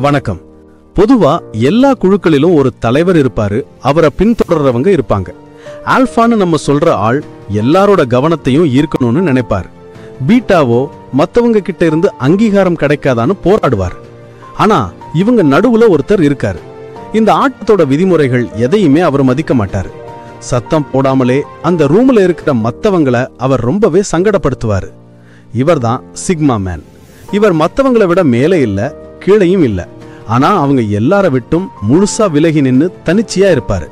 வணக்கம். பொதுவா எல்லா குழுக்களிலும் ஒரு தலைவர் இருப்பாரு, அவரை பின்தொடர்றவங்க இருப்பாங்க. ஆல்பான்னு நம்ம சொல்ற ஆள் எல்லாரோட கவனத்தையும் ஈர்க்கணும்னு நினைப்பார். பீட்டாவோ மத்தவங்க கிட்ட இருந்து அங்கீகாரம் கிடைக்காதான்னு போராடுவார். ஆனா இவங்க நடுவுல ஒருத்தர் இருக்காரு. இந்த ஆட்டத்தோட விதிமுறைகள் எதையுமே அவர் மதிக்க மாட்டாரு. சத்தம் போடாமலே அந்த ரூம்ல இருக்கிற மத்தவங்களை அவர் ரொம்பவே சங்கடப்படுத்துவாரு. இவர்தான் சிக்மா மேன். இவர் மத்தவங்களை விட மேலே இல்ல, கீழையும் இல்ல. ஆனா அவங்க எல்லார விட்டும் முழுசா விலகி நின்னு தனிச்சியா இருப்பாரு.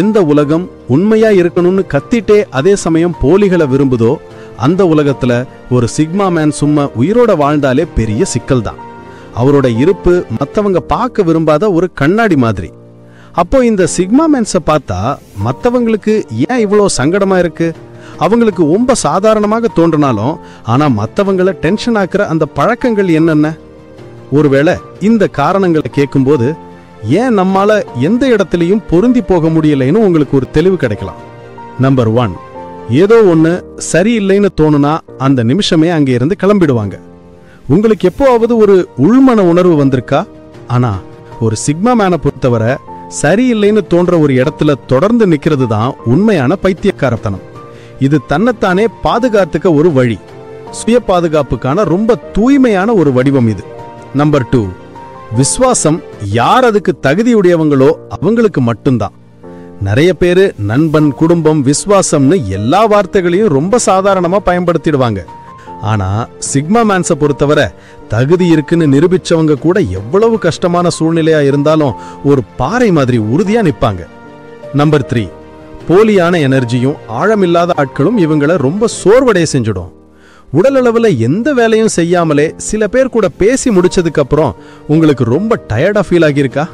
எந்த உலகம் உண்மையா இருக்கணும்னு கத்திட்டே அதே சமயம் போலிகளை விரும்புதோ அந்த உலகத்துல ஒரு சிக்மா மேன் சும்மா உயிரோட வாழ்ந்தாலே பெரிய சிக்கல் தான். அவரோட இருப்பு மத்தவங்க பார்க்க விரும்பாத ஒரு கண்ணாடி மாதிரி. அப்போ இந்த சிக்மா மேன்ஸை பார்த்தா மத்தவங்களுக்கு ஏன் இவ்வளோ சங்கடமா இருக்கு? அவங்களுக்கு ரொம்ப சாதாரணமாக தோன்றினாலும் ஆனா மத்தவங்களை டென்ஷன் ஆக்குற அந்த பழக்கங்கள் என்னென்ன? ஒருவேளை இந்த காரணங்களை கேட்கும்போது ஏன் நம்மால எந்த இடத்துலையும் பொருந்தி போக முடியலைன்னு உங்களுக்கு ஒரு தெளிவு கிடைக்கலாம். நம்பர் 1, ஏதோ ஒண்ணு சரியில்லைன்னு தோணுனா அந்த நிமிஷமே அங்க இருந்து கிளம்பிடுவாங்க. உங்களுக்கு எப்போவாவது ஒரு உள்மன உணர்வு வந்திருக்கா? ஆனா ஒரு சிக்மா மேனை பொறுத்தவரை சரியில்லைன்னு தோன்ற ஒரு இடத்துல தொடர்ந்து நிக்கிறது தான் உண்மையான பைத்தியக்காரத்தனம். இது தன்னைத்தானே பாதுகாத்துக்க ஒரு வழி, சுய பாதுகாப்புக்கான ரொம்ப தூய்மையான ஒரு வடிவம் இது. நம்பர் 2, விசுவாசம். யார் அதுக்கு தகுதியுடையவங்களோ அவங்களுக்கு மட்டும்தான். நிறைய பேரு நண்பன், குடும்பம், விசுவாசம்னு எல்லா வார்த்தைகளையும் ரொம்ப சாதாரணமா பயன்படுத்திடுவாங்க. ஆனா சிக்மா மேன்ஸை பொறுத்தவரை தகுதி இருக்குன்னு நிரூபிச்சவங்க கூட எவ்வளவு கஷ்டமான சூழ்நிலையா இருந்தாலும் ஒரு பாறை மாதிரி உறுதியா நிப்பாங்க. நம்பர் 3, போலியான எனர்ஜியும் ஆழமில்லாத ஆட்களும் இவங்களை ரொம்ப சோர்வடைய செஞ்சிடும். உடல் அளவுல எந்த வேலையும் செய்யாமலே சில பேர் கூட பேசி முடிச்சதுக்கு அப்புறம் உங்களுக்கு ரொம்ப டயர்டா ஃபீல் ஆகியிருக்கா?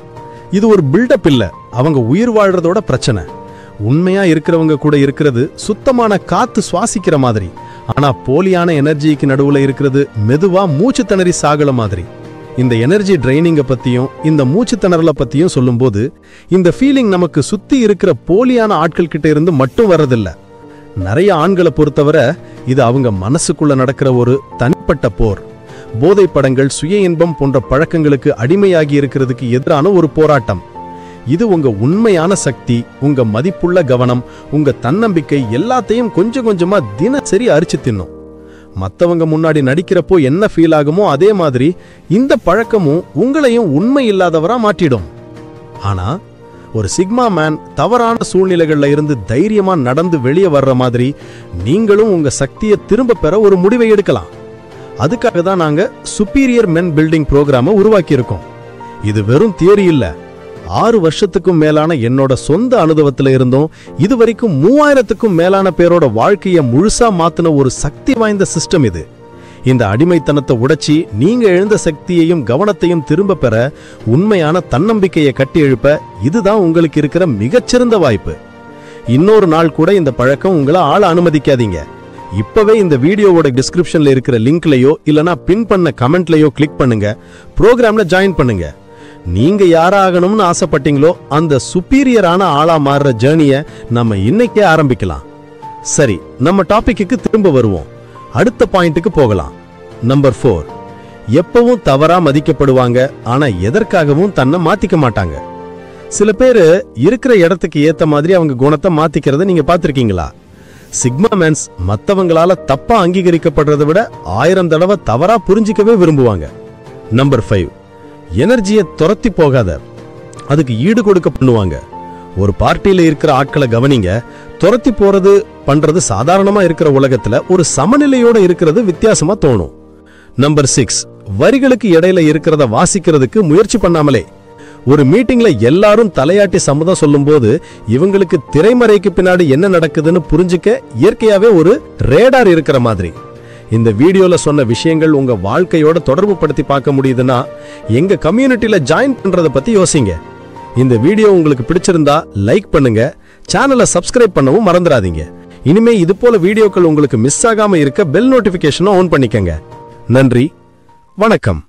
இது ஒரு பில்டப் இல்ல, அவங்க உயிர் வாழ்றதோட பிரச்சனை. உண்மையா இருக்கிறவங்க கூட இருக்கிறது சுத்தமான காத்து சுவாசிக்கிற மாதிரி. ஆனா போலியான எனர்ஜிக்கு நடுவுல இருக்கிறது மெதுவா மூச்சு திணறி சாகல மாதிரி. இந்த எனர்ஜி ட்ரைனிங்க பத்தியும் இந்த மூச்சு திணறல பத்தியும் சொல்லும்போது இந்த ஃபீலிங் நமக்கு சுத்தி இருக்கிற போலியான ஆட்கள் கிட்ட இருந்து மட்டும் வர்றதில்ல. நிறைய ஆண்களை பொறுத்தவரை இது அவங்க மனசுக்குள்ள நடக்கிற ஒரு தனிப்பட்ட போர். போதை படங்கள், சுய இன்பம் போன்ற பழக்கங்களுக்கு அடிமையாகி இருக்கிறதுக்கு எதிரான ஒரு போராட்டம். இது உங்க உண்மையான சக்தி, உங்க மதிப்புள்ள கவனம், உங்க தன்னம்பிக்கை எல்லாத்தையும் கொஞ்சம் கொஞ்சமா தினசரி அரிச்சு தின்னும். மத்தவங்க முன்னாடி நடிக்கிறப்போ என்ன ஃபீல் ஆகுமோ அதே மாதிரி இந்த பழக்கமும் உங்களையும் உண்மை இல்லாதவரா மாற்றிடும். ஆனா ஒரு சிக்மா மேன் தவறான சூழ்நிலைகள்ல இருந்து தைரியமா நடந்து வெளியே வர்ற மாதிரி நீங்களும் உங்க சக்தியை திரும்ப பெற ஒரு முடிவை எடுக்கலாம். அதுக்காக தான் நாங்க சுப்பீரியர் மென் பில்டிங் ப்ரோக்ராமை உருவாக்கி இருக்கோம். இது வெறும் தியரி இல்ல, 6 வருஷத்துக்கும் மேலான என்னோட சொந்த அனுபவத்துல இருந்தும் இதுவரைக்கும் 3000க்கும் மேலான பேரோட வாழ்க்கையை முழுசா மாத்தின ஒரு சக்தி வாய்ந்த சிஸ்டம் இது. இந்த அடிமைத்தனத்தை உடைச்சி நீங்க எழுந்த சக்தியையும் கவனத்தையும் திரும்ப பெற, உண்மையான தன்னம்பிக்கையை கட்டி எழுப்ப இதுதான் உங்களுக்கு இருக்கிற மிகச்சிறந்த வாய்ப்பு. இன்னொரு நாள் கூட இந்த பழக்கம் உங்களை ஆள அனுமதிக்காதீங்க. இப்பவே இந்த வீடியோவோட டிஸ்கிரிப்ஷன்ல இருக்கிற லிங்க்லயோ இல்லனா பின் பண்ண கமெண்ட்லயோ கிளிக் பண்ணுங்க, ப்ரோக்ராம்ல ஜாயின் பண்ணுங்க. நீங்க யாராகணும்னு ஆசைப்பட்டீங்களோ அந்த சுப்பீரியரான ஆளா மாறுற ஜேர்னியை நம்ம இன்னைக்கே ஆரம்பிக்கலாம். சரி, நம்ம டாபிக்கு திரும்ப வருவோம். அடுத்த பாயிண்ட்டுக்கு போகலாம். நம்பர் 4, எப்பவும் தவறா மதிக்கப்படுவாங்க, ஆனா எதற்காகவும் தன்னை மாத்திக்க மாட்டாங்க. சில பேரு இருக்கிற இடத்துக்கு ஏத்த மாதிரி அவங்க குணத்தை மாத்திக்கிறத நீங்க பார்த்திருக்கீங்களா? சிக்மா மேன்ஸ் மத்தவங்களால தப்பா அங்கீகரிக்கப்படுறதை விட 1000 தடவை தவறா புரிஞ்சிக்கவே விரும்புவாங்க. நம்பர் 5, எனர்ஜியை துரத்தி போகாத, அதுக்கு ஈடு கொடுக்க பண்ணுவாங்க. ஒரு பார்ட்டியில இருக்கிற ஆட்களை கவனிங்க. துரத்தி போறது பண்றது சாதாரணமா இருக்கிற உலகத்துல ஒரு சமநிலையோட இருக்கிறது வித்தியாசமா தோணும். நம்பர் 6, வரிகளுக்கு இடையில இருக்கிறத வாசிக்கிறதுக்கு முயற்சி பண்ணாமலே. ஒரு மீட்டிங்ல எல்லாரும் தலையாட்டி சம்மதம் சொல்லும் போது இவங்களுக்கு திரைமறைக்கு பின்னாடி என்ன நடக்குதுன்னு புரிஞ்சுக்க இயற்கையாவே ஒரு ரேடார் இருக்கிற மாதிரி. இந்த வீடியோல சொன்ன விஷயங்கள் உங்க வாழ்க்கையோட தொடர்பு படுத்தி பார்க்க முடியுதுன்னா எங்க கம்யூனிட்டியில ஜாயின் பண்றத பத்தி யோசிங்க. இந்த வீடியோ உங்களுக்கு பிடிச்சிருந்தா லைக் பண்ணுங்க, சேனலை சப்ஸ்கிரைப் பண்ணவும் மறந்துடாதீங்க. இனிமே இது போல வீடியோக்கள் உங்களுக்கு மிஸ் ஆகாம இருக்க பெல் நோட்டிபிகேஷனை ஆன் பண்ணிக்கங்க. நன்றி, வணக்கம்.